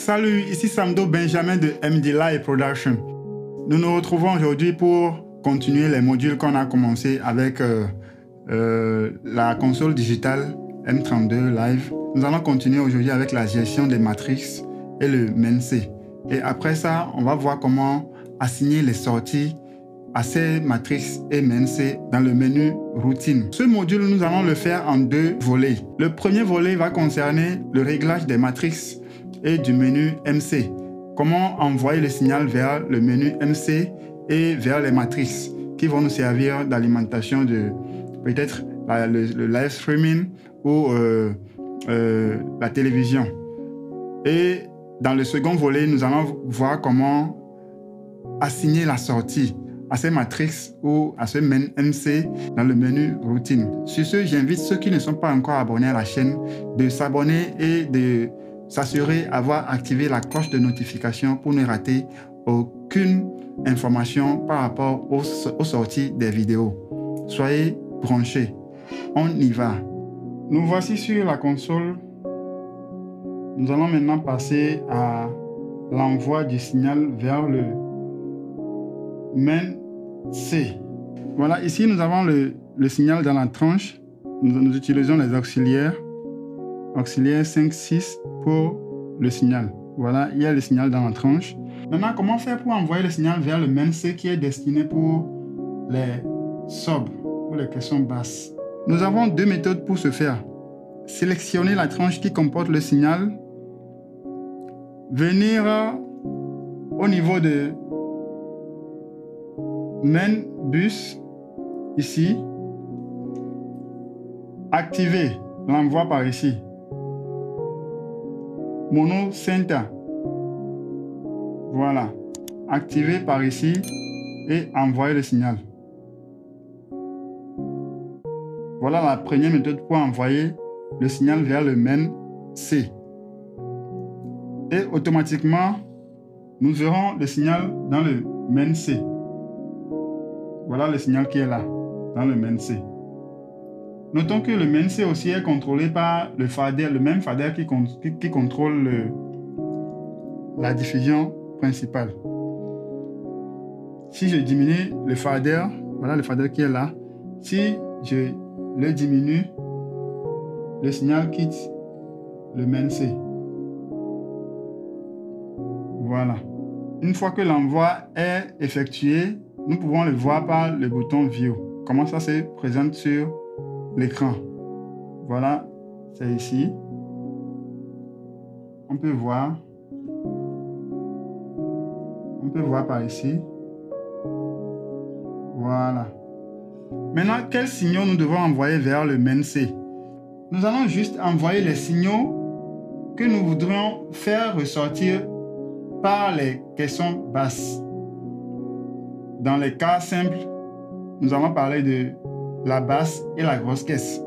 Salut, ici Samdo Benjamin de MD Production. Nous nous retrouvons aujourd'hui pour continuer les modules qu'on a commencé avec la console digitale M32 Live. Nous allons continuer aujourd'hui avec la gestion des matrices et le MENC. Et après ça, on va voir comment assigner les sorties à ces matrices et MENC dans le menu routine. Ce module, nous allons le faire en deux volets. Le premier volet va concerner le réglage des matrices et du menu MC. Comment envoyer le signal vers le menu MC et vers les matrices qui vont nous servir d'alimentation de peut-être le live streaming ou la télévision. Et dans le second volet, nous allons voir comment assigner la sortie à ces matrices ou à ce MC dans le menu routine. Sur ce, j'invite ceux qui ne sont pas encore abonnés à la chaîne de s'abonner et de s'assurer d'avoir activé la cloche de notification pour ne rater aucune information par rapport aux sorties des vidéos. Soyez branchés. On y va. Nous voici sur la console. Nous allons maintenant passer à l'envoi du signal vers le MENC. Voilà, ici nous avons le signal dans la tranche. Nous utilisons les auxiliaires 5, 6 pour le signal. Voilà, il y a le signal dans la tranche. Maintenant, comment faire pour envoyer le signal vers le MENC qui est destiné pour les sobres, pour les questions basses? Nous avons deux méthodes pour ce faire. Sélectionner la tranche qui comporte le signal, venir au niveau de MEN bus, ici, activer l'envoi par ici. Mono center. Voilà. Activer par ici et envoyer le signal. Voilà la première méthode pour envoyer le signal vers le MENC. Et automatiquement, nous verrons le signal dans le MENC. Voilà le signal qui est là, dans le MENC. Notons que le MENC aussi est contrôlé par le fader, le même fader qui contrôle la diffusion principale. Si je diminue le fader, voilà le fader qui est là. Si je le diminue, le signal quitte le MENC. Voilà. Une fois que l'envoi est effectué, nous pouvons le voir par le bouton View. Comment ça se présente sur l'écran. Voilà, c'est ici. On peut voir. On peut voir par ici. Voilà. Maintenant, quels signaux nous devons envoyer vers le MENC? Nous allons juste envoyer les signaux que nous voudrions faire ressortir par les questions basses. Dans les cas simples, nous allons parler de la basse et la grosse caisse.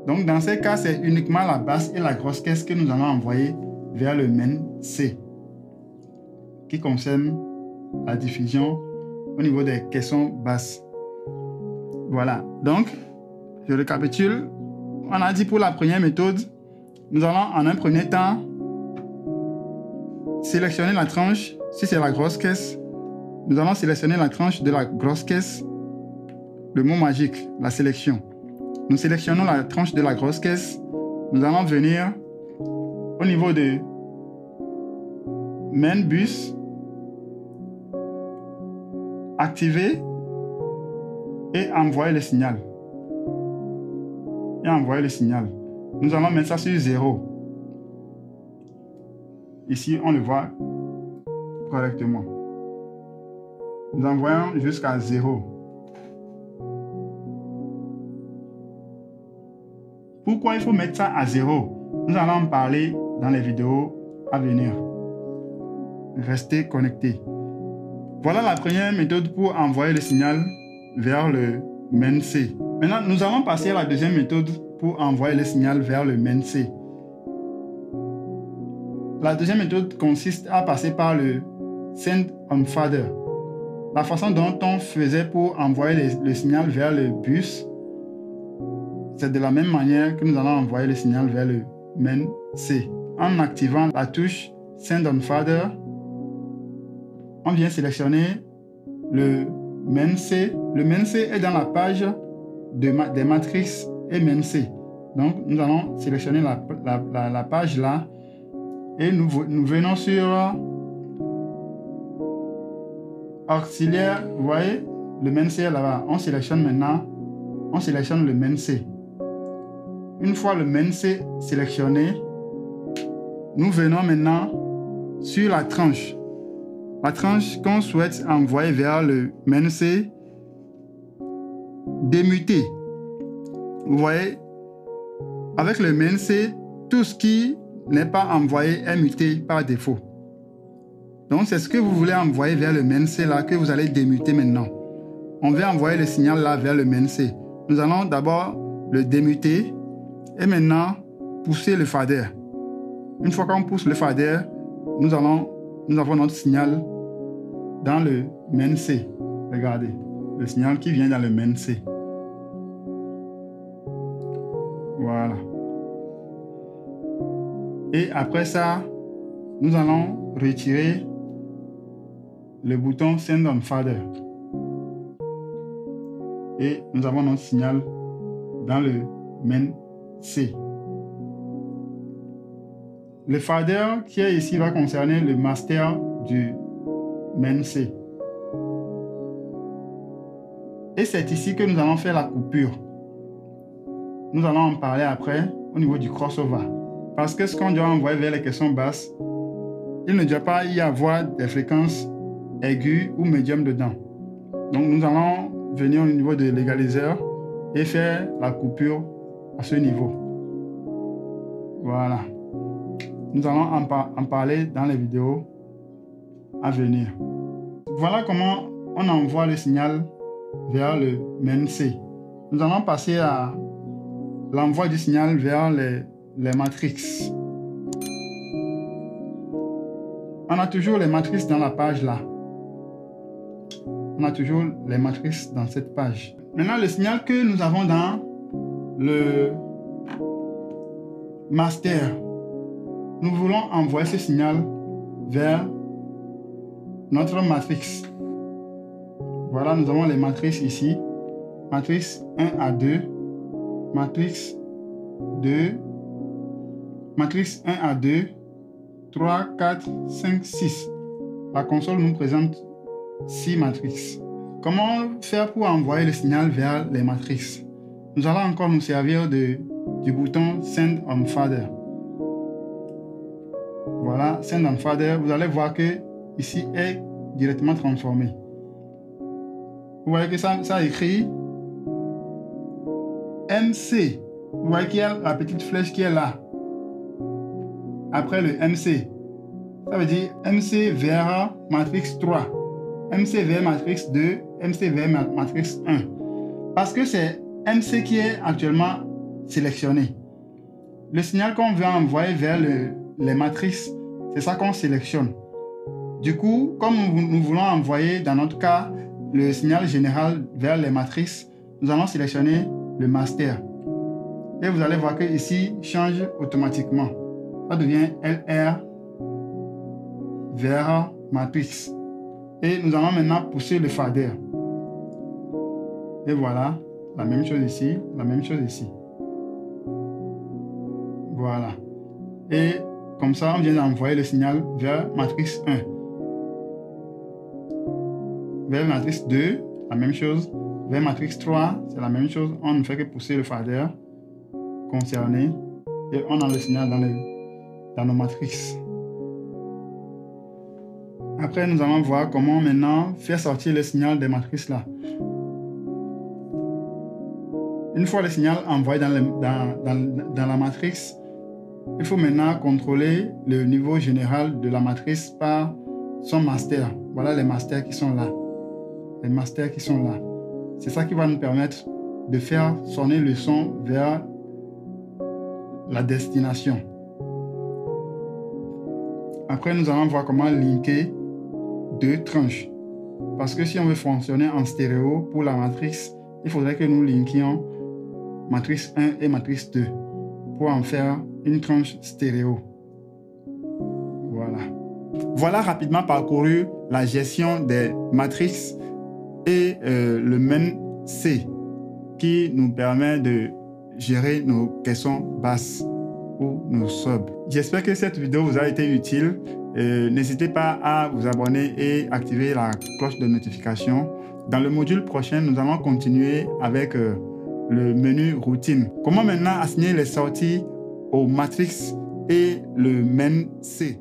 Donc dans ces cas, c'est uniquement la basse et la grosse caisse que nous allons envoyer vers le MENC, qui concerne la diffusion au niveau des caissons basses. Voilà, donc je récapitule. On a dit pour la première méthode, nous allons en un premier temps sélectionner la tranche. Si c'est la grosse caisse, nous allons sélectionner la tranche de la grosse caisse. Le mot magique, la sélection. Nous sélectionnons la tranche de la grosse caisse. Nous allons venir au niveau de MEN bus, activer et envoyer le signal. Et envoyer le signal. Nous allons mettre ça sur 0. Ici, on le voit correctement. Nous envoyons jusqu'à 0. Pourquoi il faut mettre ça à 0? Nous allons en parler dans les vidéos à venir. Restez connectés. Voilà la première méthode pour envoyer le signal vers le MENC. Maintenant, nous allons passer à la deuxième méthode pour envoyer le signal vers le MENC. La deuxième méthode consiste à passer par le Send on Fader. La façon dont on faisait pour envoyer le signal vers le bus, c'est de la même manière que nous allons envoyer le signal vers le MENC en activant la touche Send on Fader, on vient sélectionner le MNC. Le MNC est dans la page des matrices MNC. Donc, nous allons sélectionner la page là et nous venons sur auxiliaire. Vous voyez, le MNC est là-bas. On sélectionne maintenant, on sélectionne le MNC. Une fois le MNC sélectionné, nous venons maintenant sur la tranche. La tranche qu'on souhaite envoyer vers le MNC démuté. Vous voyez, avec le MNC, tout ce qui n'est pas envoyé est muté par défaut. Donc, c'est ce que vous voulez envoyer vers le MNC là que vous allez démuter maintenant. On va envoyer le signal là vers le MNC. Nous allons d'abord le démuter et maintenant pousser le fader. Une fois qu'on pousse le fader, nous avons notre signal dans le MNC. Regardez, le signal qui vient dans le MNC. Voilà. Et après ça, nous allons retirer le bouton Send on Fader. Et nous avons notre signal dans le MNC. Le fader qui est ici va concerner le master du MNC. Et c'est ici que nous allons faire la coupure. Nous allons en parler après au niveau du crossover. Parce que ce qu'on doit envoyer vers les caissons basses, il ne doit pas y avoir des fréquences aiguës ou médium dedans. Donc nous allons venir au niveau de l'égaliseur et faire la coupure à ce niveau. Voilà. Nous allons en parler dans les vidéos à venir. Voilà comment on envoie le signal vers le MNC. Nous allons passer à l'envoi du signal vers les matrices. On a toujours les matrices dans la page là. On a toujours les matrices dans cette page. Maintenant, le signal que nous avons dans le master, nous voulons envoyer ce signal vers notre matrice. Voilà, nous avons les matrices ici. Matrice 1 à 2, matrice 2, matrice 1 à 2, 3, 4, 5, 6. La console nous présente 6 matrices. Comment faire pour envoyer le signal vers les matrices? Nous allons encore nous servir du bouton Send on Fader. Voilà, Send on Fader. Vous allez voir que ici est directement transformé. Vous voyez que ça écrit MC. Vous voyez qu'il y a la petite flèche qui est là. Après le MC. Ça veut dire MC vers matrice 3. MC vers matrice 2. MC vers matrice 1. Parce que c'est MC qui est actuellement sélectionné. Le signal qu'on veut envoyer vers les matrices, c'est ça qu'on sélectionne. Du coup, comme nous voulons envoyer, dans notre cas, le signal général vers les matrices, nous allons sélectionner le master. Et vous allez voir que ici change automatiquement. Ça devient LR vers matrice. Et nous allons maintenant pousser le fader. Et voilà, la même chose ici, la même chose ici. Voilà. Et comme ça, on vient d'envoyer le signal vers matrice 1. Vers matrice 2, la même chose. Vers matrice 3, c'est la même chose. On ne fait que pousser le fader concerné et on a le signal dans nos matrices. Après, nous allons voir comment maintenant faire sortir le signal des matrices là. Une fois le signal envoyé dans la matrice, il faut maintenant contrôler le niveau général de la matrice par son master. Voilà les masters qui sont là. Les masters qui sont là. C'est ça qui va nous permettre de faire sonner le son vers la destination. Après, nous allons voir comment linker 2 tranches. Parce que si on veut fonctionner en stéréo pour la matrice, il faudrait que nous linkions matrice 1 et matrice 2 pour en faire une tranche stéréo. Voilà. Voilà rapidement parcouru la gestion des matrices et le main C qui nous permet de gérer nos caissons basses ou nos subs. J'espère que cette vidéo vous a été utile. N'hésitez pas à vous abonner et activer la cloche de notification. Dans le module prochain, nous allons continuer avec le menu routine. Comment maintenant assigner les sorties aux matrices et le main C.